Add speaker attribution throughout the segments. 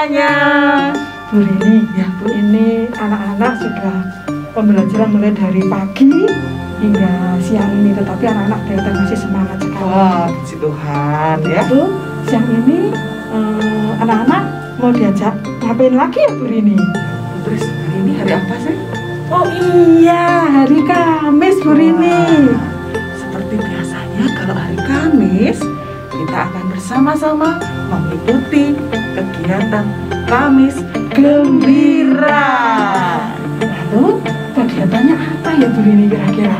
Speaker 1: semuanya.
Speaker 2: Bu Rini, ya Bu, ini anak-anak sudah pembelajaran mulai dari pagi hingga siang ini, tetapi anak-anak kelihatan masih semangat sekali.
Speaker 1: Wah, puji Tuhan ya.
Speaker 2: Bu, siang ini anak-anak mau diajak ngapain lagi ya Bu Rini?
Speaker 1: Terus hari ini hari apa sih?
Speaker 2: Oh iya, hari Kamis Bu Rini.
Speaker 1: Seperti biasanya kalau hari Kamis kita akan bersama-sama mengikuti kegiatan Kamis Gembira.
Speaker 2: Lalu kegiatannya apa ya Bu Rini kira-kira?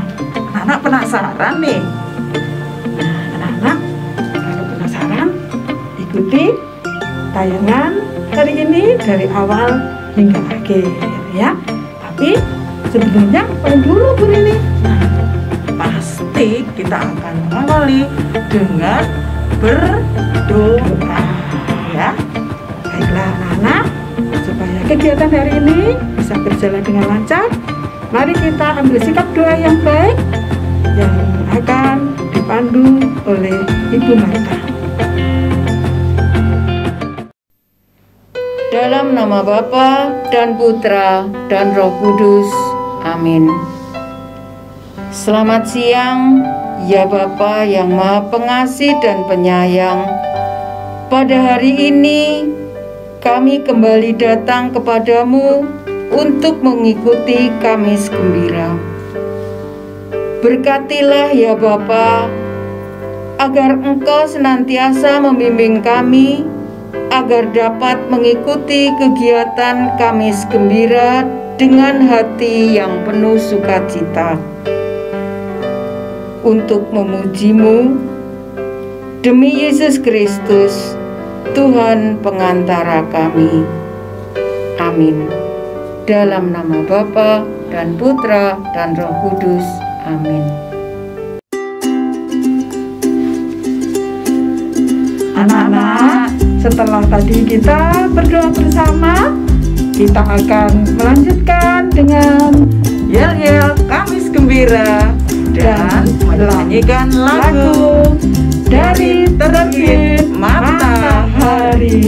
Speaker 1: Anak-anak penasaran nih?
Speaker 2: Nah, anak-anak kalau penasaran, ikuti tayangan hari ini dari awal hingga akhir ya. Tapi sebelumnya apa dulu Bu Rini?
Speaker 1: Nah, pasti kita akan mengawali dengan berdoa ya.
Speaker 2: Baiklah anak-anak, supaya kegiatan hari ini bisa berjalan dengan lancar, mari kita ambil sikap doa yang baik yang akan dipandu oleh Ibu Marta.
Speaker 3: Dalam nama Bapa dan Putra dan Roh Kudus. Amin. Selamat siang, ya Bapa yang Maha Pengasih dan Penyayang. Pada hari ini, kami kembali datang kepadamu untuk mengikuti Kamis Gembira. Berkatilah ya Bapa, agar Engkau senantiasa membimbing kami, agar dapat mengikuti kegiatan Kamis Gembira dengan hati yang penuh sukacita. Untuk memuji-Mu, demi Yesus Kristus, Tuhan pengantara kami. Amin. Dalam nama Bapa dan Putra dan Roh Kudus. Amin.
Speaker 2: Anak-anak, setelah tadi kita berdoa bersama, kita akan melanjutkan dengan
Speaker 1: Yel-yel Kamis Gembira dan menyanyikan lagu
Speaker 2: dari Terbit Matahari.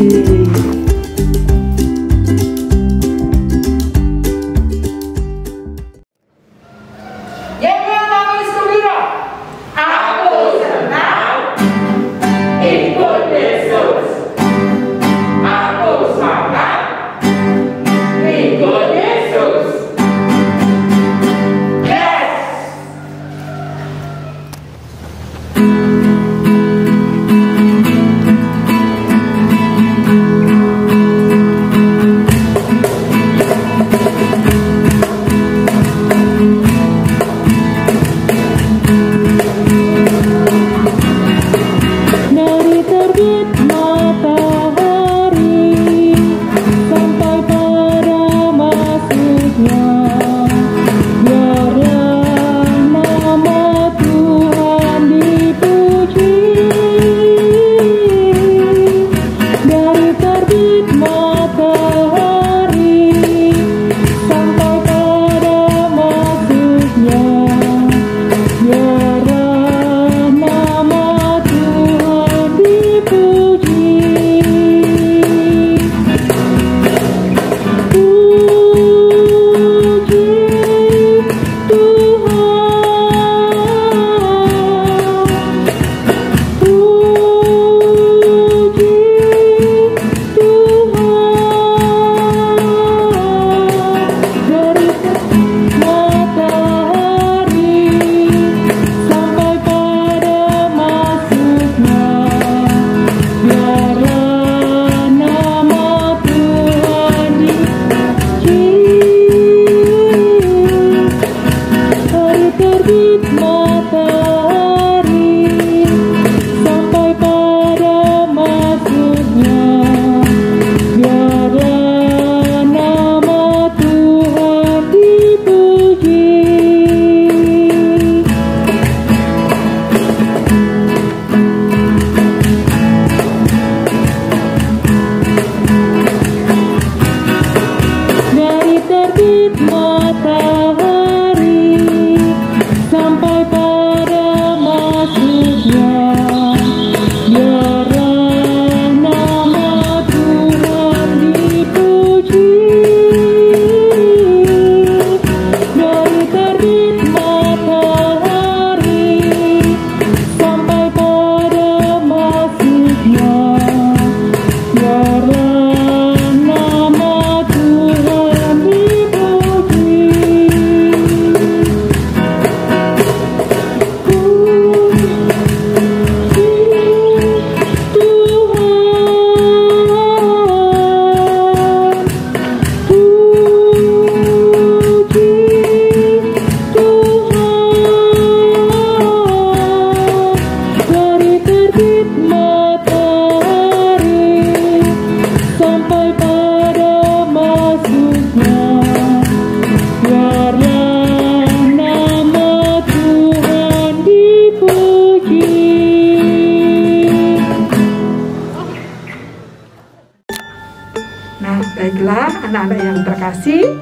Speaker 2: yang terkasih,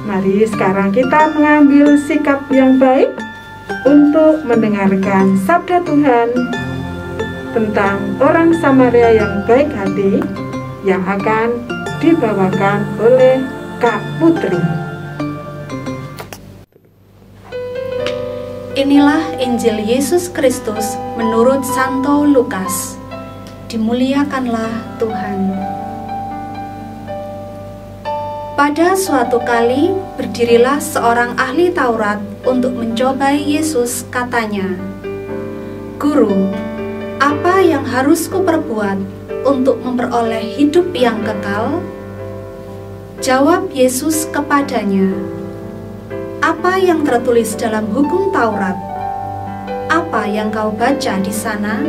Speaker 2: mari sekarang kita mengambil sikap yang baik untuk mendengarkan sabda Tuhan tentang orang Samaria yang baik hati yang akan dibawakan oleh Kak Putri.
Speaker 4: Inilah Injil Yesus Kristus menurut Santo Lukas. Dimuliakanlah Tuhan. Pada suatu kali, berdirilah seorang ahli Taurat untuk mencobai Yesus, katanya, "Guru, apa yang harus kuperbuat untuk memperoleh hidup yang kekal?" Jawab Yesus kepadanya, "Apa yang tertulis dalam hukum Taurat? Apa yang kau baca di sana?"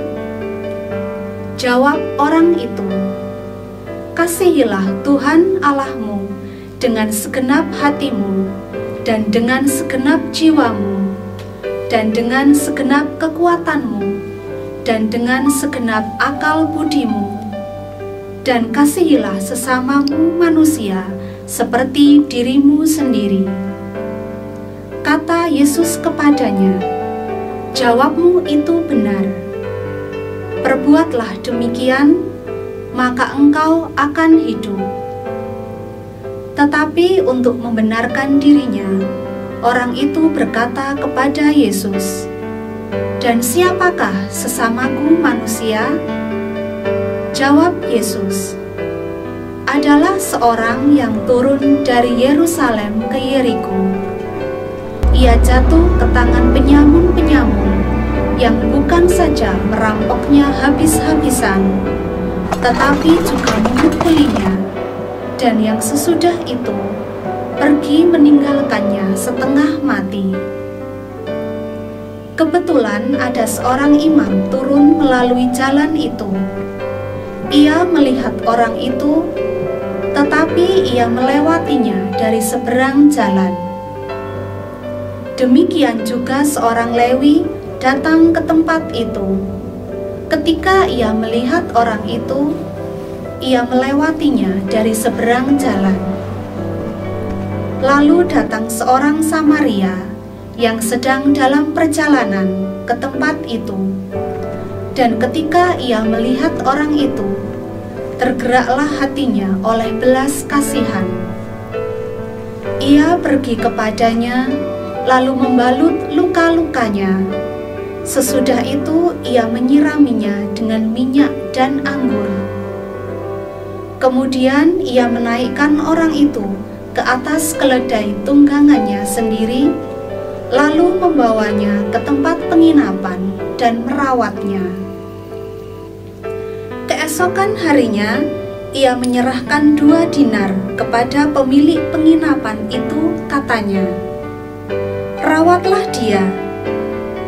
Speaker 4: Jawab orang itu, "Kasihilah Tuhan Allahmu dengan segenap hatimu, dan dengan segenap jiwamu, dan dengan segenap kekuatanmu, dan dengan segenap akal budimu, dan kasihilah sesamamu manusia seperti dirimu sendiri." Kata Yesus kepadanya, "Jawabmu itu benar. Perbuatlah demikian, maka engkau akan hidup." Tetapi untuk membenarkan dirinya, orang itu berkata kepada Yesus, "Dan siapakah sesamaku manusia?" Jawab Yesus, "Adalah seorang yang turun dari Yerusalem ke Yeriko. Ia jatuh ke tangan penyamun-penyamun yang bukan saja merampoknya habis-habisan, tetapi juga memukulinya, dan yang sesudah itu pergi meninggalkannya setengah mati. Kebetulan ada seorang imam turun melalui jalan itu. Ia melihat orang itu, tetapi ia melewatinya dari seberang jalan. Demikian juga seorang Lewi datang ke tempat itu. Ketika ia melihat orang itu, ia melewatinya dari seberang jalan. Lalu datang seorang Samaria yang sedang dalam perjalanan ke tempat itu. Dan ketika ia melihat orang itu, tergeraklah hatinya oleh belas kasihan. Ia pergi kepadanya, lalu membalut luka-lukanya. Sesudah itu ia menyiraminya dengan minyak dan anggur. Kemudian ia menaikkan orang itu ke atas keledai tunggangannya sendiri, lalu membawanya ke tempat penginapan dan merawatnya. Keesokan harinya, ia menyerahkan 2 dinar kepada pemilik penginapan itu, katanya, "Rawatlah dia,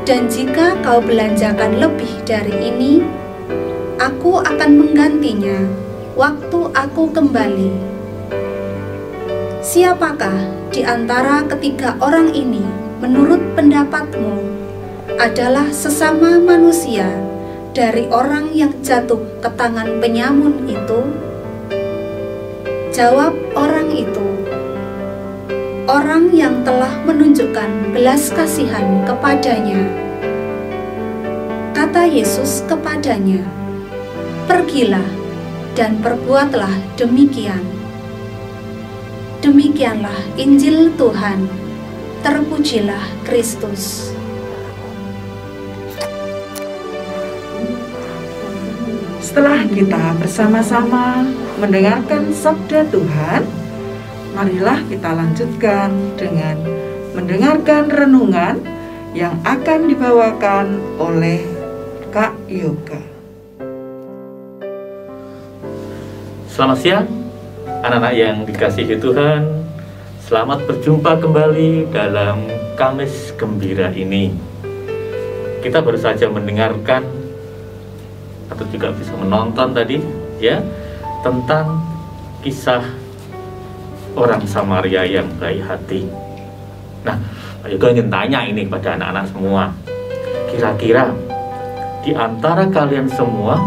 Speaker 4: dan jika kau belanjakan lebih dari ini, aku akan menggantinya waktu aku kembali." Siapakah di antara ketiga orang ini menurut pendapatmu adalah sesama manusia dari orang yang jatuh ke tangan penyamun itu? Jawab orang itu, "Orang yang telah menunjukkan belas kasihan kepadanya." Kata Yesus kepadanya, "Pergilah dan perbuatlah demikian." Demikianlah Injil Tuhan. Terpujilah Kristus.
Speaker 1: Setelah kita bersama-sama mendengarkan sabda Tuhan, marilah kita lanjutkan dengan mendengarkan renungan yang akan dibawakan oleh Kak Yoga.
Speaker 5: Selamat siang, anak-anak yang dikasihi Tuhan. Selamat berjumpa kembali dalam Kamis Gembira ini. Kita baru saja mendengarkan atau juga bisa menonton tadi ya tentang kisah orang Samaria yang baik hati. Nah, Pak Yoga ingin tanya ini pada anak-anak semua. Kira-kira di antara kalian semua,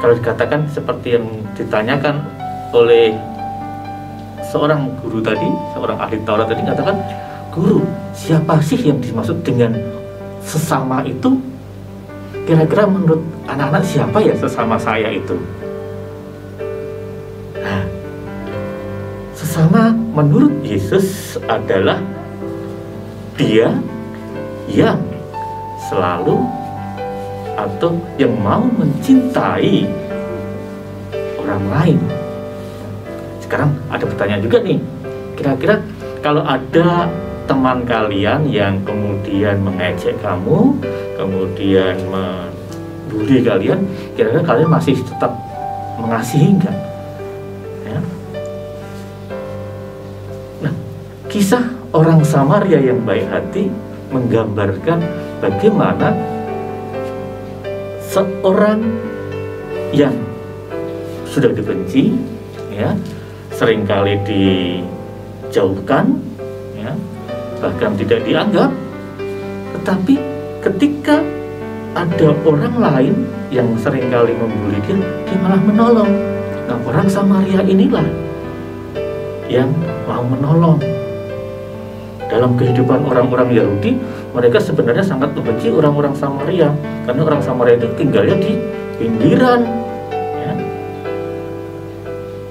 Speaker 5: kalau dikatakan seperti yang ditanyakan oleh seorang guru tadi, seorang ahli Taurat tadi katakan, "Guru, siapa sih yang dimaksud dengan sesama itu? Kira-kira menurut anak-anak siapa ya sesama saya itu?" Nah, sesama menurut Yesus adalah dia yang selalu atau yang mau mencintai orang lain. Sekarang ada pertanyaan juga nih, kira-kira kalau ada teman kalian yang kemudian mengejek kamu, kemudian membuli kalian, kira-kira kalian masih tetap mengasihi enggak? Ya. Nah, kisah orang Samaria yang baik hati menggambarkan bagaimana seorang yang sudah dibenci, ya, seringkali dijauhkan, ya, bahkan tidak dianggap, tetapi ketika ada orang lain yang seringkali membuli dia, dia malah menolong. Nah, orang Samaria inilah yang mau menolong. Dalam kehidupan orang-orang Yahudi, mereka sebenarnya sangat membenci orang-orang Samaria, karena orang Samaria itu tinggalnya di pinggiran, ya.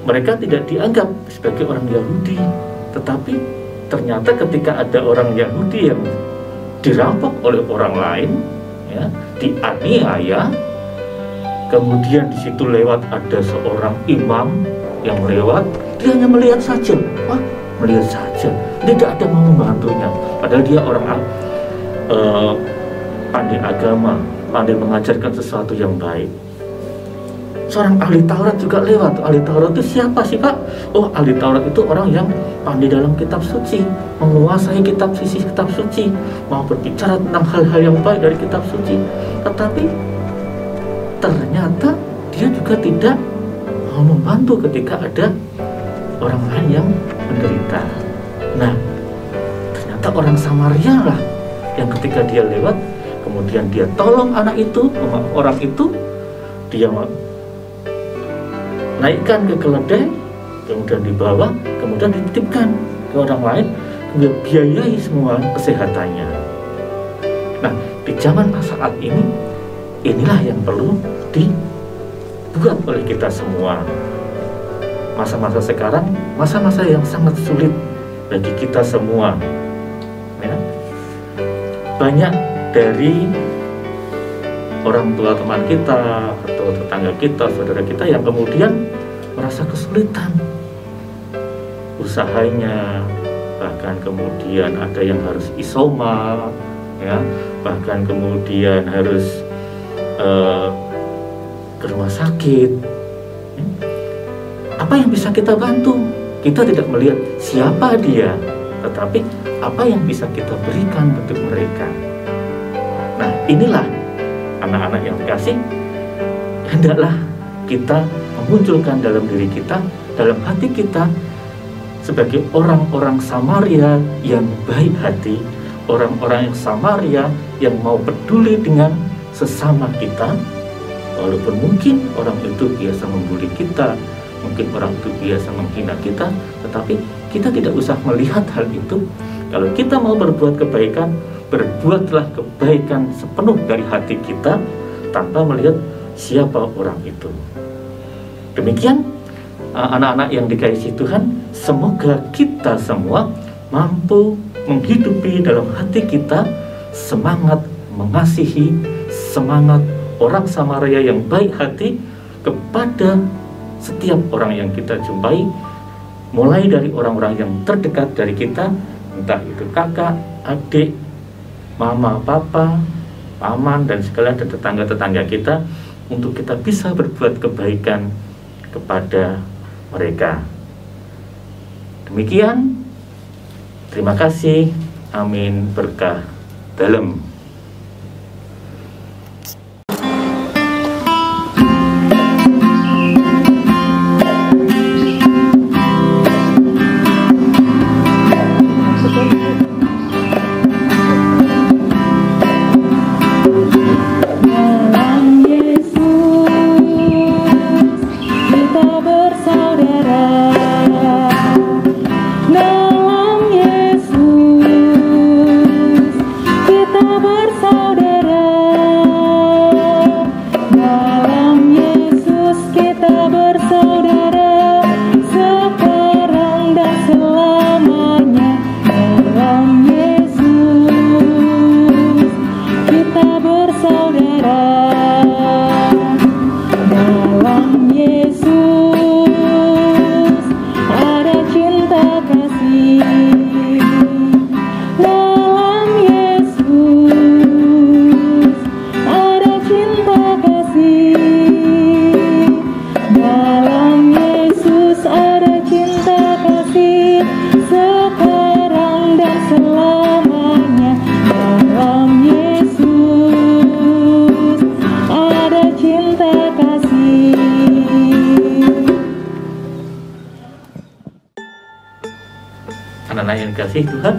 Speaker 5: Mereka tidak dianggap sebagai orang Yahudi, tetapi ternyata ketika ada orang Yahudi yang dirampok oleh orang lain, ya, dianiaya, kemudian di situ lewat ada seorang imam yang lewat, dia hanya melihat saja, melihat saja, tidak ada mau membantunya, padahal dia orang pandai agama, pandai mengajarkan sesuatu yang baik. Seorang ahli Taurat juga lewat. Ahli Taurat itu siapa sih, Pak? Oh, ahli Taurat itu orang yang pandai dalam kitab suci, menguasai sisi kitab suci, mau berbicara tentang hal-hal yang baik dari kitab suci. Tetapi ternyata dia juga tidak mau membantu ketika ada orang lain yang menderita. Nah, ternyata orang Samaria lah yang ketika dia lewat, kemudian dia tolong orang itu, dia naikkan ke keledai, kemudian dibawa, kemudian dititipkan ke orang lain, kemudian biayai semua kesehatannya. Nah, di zaman saat ini, inilah yang perlu dibuat oleh kita semua. Masa-masa sekarang, masa-masa yang sangat sulit bagi kita semua, ya. Banyak dari orang tua teman kita atau tetangga kita, saudara kita yang kemudian merasa kesulitan usahanya, bahkan kemudian ada yang harus isoma, ya, bahkan kemudian harus ke rumah sakit. Apa yang bisa kita bantu? Kita tidak melihat siapa dia, tetapi apa yang bisa kita berikan untuk mereka. Nah, inilah anak-anak yang dikasih, hendaklah kita memunculkan dalam diri kita, dalam hati kita, sebagai orang-orang Samaria yang baik hati, orang-orang yang Samaria yang mau peduli dengan sesama kita, walaupun mungkin orang itu biasa membuli kita, mungkin orang itu biasa menghina kita, tetapi kita tidak usah melihat hal itu. Kalau kita mau berbuat kebaikan, berbuatlah kebaikan sepenuh dari hati kita tanpa melihat siapa orang itu. Demikian anak-anak yang dikasihi Tuhan, semoga kita semua mampu menghidupi dalam hati kita semangat mengasihi, semangat orang Samaria yang baik hati kepada setiap orang yang kita jumpai, mulai dari orang-orang yang terdekat dari kita, entah itu kakak, adik, mama, papa, paman, dan segala tetangga-tetangga kita, untuk kita bisa berbuat kebaikan kepada mereka. Demikian, terima kasih, amin, berkah dalam.
Speaker 6: kasih. Dalam Yesus ada cinta kasih. Dalam Yesus ada cinta kasih, sekarang dan selamanya. Dalam Yesus ada cinta kasih.
Speaker 5: Anak-anak yang dikasihi Tuhan,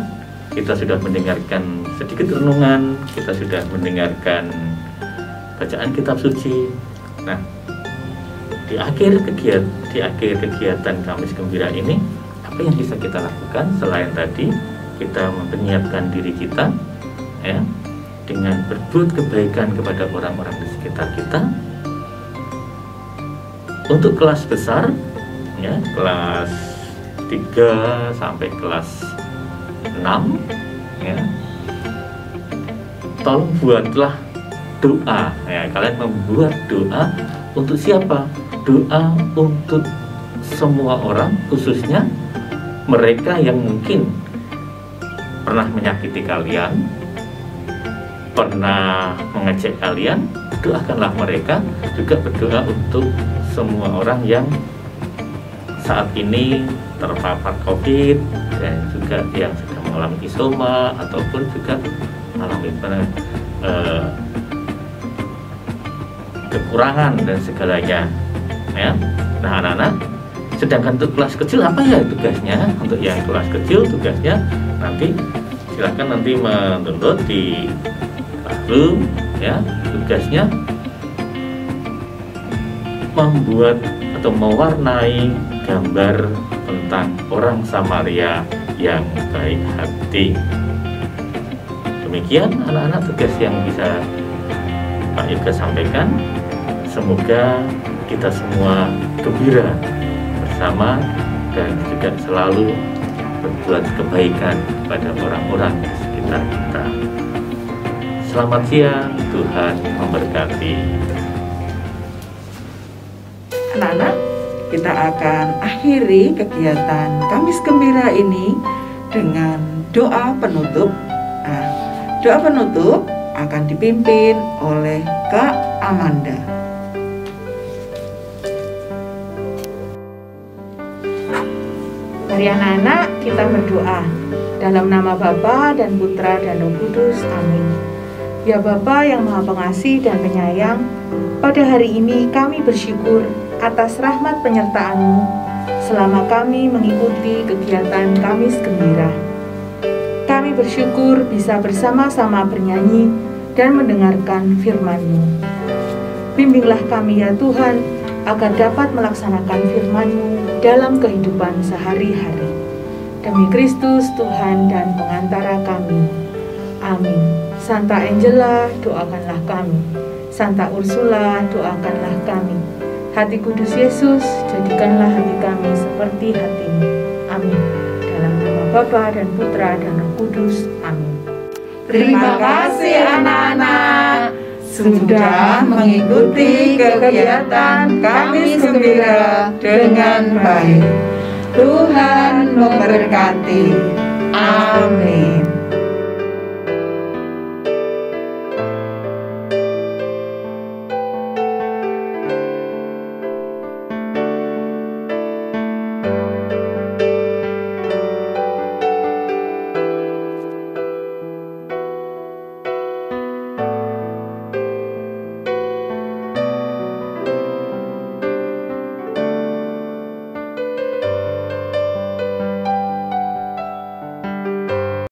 Speaker 5: kita sudah mendengarkan sedikit renungan, kita sudah mendengarkan bacaan kitab suci. Nah, di akhir kegiatan Kamis Gembira ini, apa yang bisa kita lakukan selain tadi kita menyiapkan diri kita ya dengan berbuat kebaikan kepada orang-orang di sekitar kita. Untuk kelas besar ya, kelas 3 sampai kelas 6 ya, tolong buatlah doa ya. Kalian membuat doa untuk siapa? Doa untuk semua orang, khususnya mereka yang mungkin pernah menyakiti kalian, pernah mengejek kalian. Doakanlah mereka. Juga berdoa untuk semua orang yang saat ini terpapar COVID dan juga yang sedang mengalami isoma ataupun juga mengalami kekurangan dan segalanya ya. Nah anak-anak, sedangkan untuk kelas kecil apa ya tugasnya? Untuk yang kelas kecil tugasnya nanti silakan nanti mendownload di Classroom ya. Tugasnya membuat atau mewarnai gambar tentang orang Samaria yang baik hati. Demikian anak-anak tugas yang bisa Pak Yoga sampaikan. Semoga kita semua gembira bersama dan juga selalu berbuat kebaikan kepada orang-orang di sekitar kita. Selamat siang, Tuhan memberkati.
Speaker 1: Anak-anak, kita akan akhiri kegiatan Kamis Gembira ini dengan doa penutup. Nah, doa penutup akan dipimpin oleh Kak Amanda.
Speaker 2: Mari anak-anak kita berdoa. Dalam nama Bapa dan Putra dan Roh Kudus, amin. Ya Bapa yang Maha Pengasih dan Penyayang, pada hari ini kami bersyukur atas rahmat penyertaan-Mu selama kami mengikuti kegiatan Kamis Gembira. Kami bersyukur bisa bersama-sama bernyanyi dan mendengarkan firman-Mu. Bimbinglah kami ya Tuhan, agar dapat melaksanakan firman-Mu dalam kehidupan sehari-hari. Demi Kristus Tuhan dan pengantara kami. Amin. Santa Angela, doakanlah kami. Santa Ursula, doakanlah kami. Hati kudus Yesus, jadikanlah hati kami seperti hati-Mu. Amin. Dalam nama Bapa dan Putra dan Roh Kudus. Amin.
Speaker 1: Terima kasih anak-anak sudah mengikuti kegiatan Kamis Gembira dengan baik. Tuhan memberkati. Amin.